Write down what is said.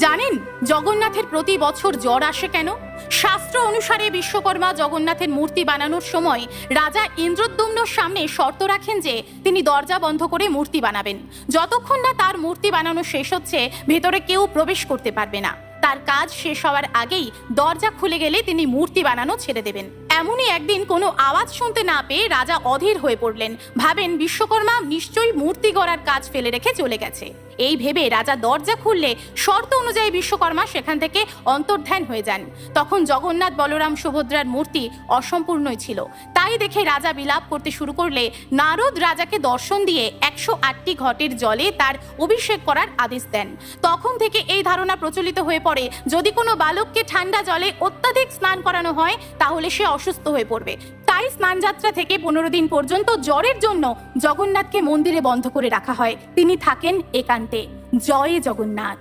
জানেন জগন্নাথের প্রতি বছর জ্বর আসে কেন? শাস্ত্র অনুসারে বিশ্বকর্মা জগন্নাথের মূর্তি বানানোর সময় রাজা ইন্দ্রদ্যুম্নর সামনে শর্ত রাখেন যে তিনি দরজা বন্ধ করে মূর্তি বানাবেন। যতক্ষণ না তার মূর্তি বানানো শেষ হচ্ছে ভেতরে কেউ প্রবেশ করতে পারবে না। তার কাজ শেষ হওয়ার আগেই দরজা খুলে গেলে তিনি মূর্তি বানানো ছেড়ে দেবেন। এমনই একদিন কোনো আওয়াজ শুনতে না পেয়ে রাজা অধীর হয়ে পড়লেন। ভাবেন বিশ্বকর্মা নিশ্চয়ই মূর্তি গড়ার কাজ ফেলে রেখে চলে গেছে। এই ভেবে রাজা দরজা খুললে শর্ত অনুযায়ী বিশ্বকর্মা সেখান থেকে অন্তর্ধান হয়ে যান। তখন জগন্নাথ বলরাম সুভদ্রার মূর্তি অসম্পূর্ণই ছিল। তাই দেখে রাজা বিলাপ করতে শুরু করলে নারদ রাজাকে দর্শন দিয়ে 108টি ঘটের জলে তার অভিষেক করার আদেশ দেন। তখন থেকে এই ধারণা প্রচলিত হয়ে পড়ে, যদি কোনো বালককে ঠান্ডা জলে অত্যাধিক স্নান করানো হয় তাহলে সে অসুস্থ হয়ে পড়বে। তাই স্নানযাত্রা থেকে 15 দিন পর্যন্ত জ্বরের জন্য জগন্নাথকে মন্দিরে বন্ধ করে রাখা হয়। তিনি থাকেন একান্তে। জয় জগন্নাথ।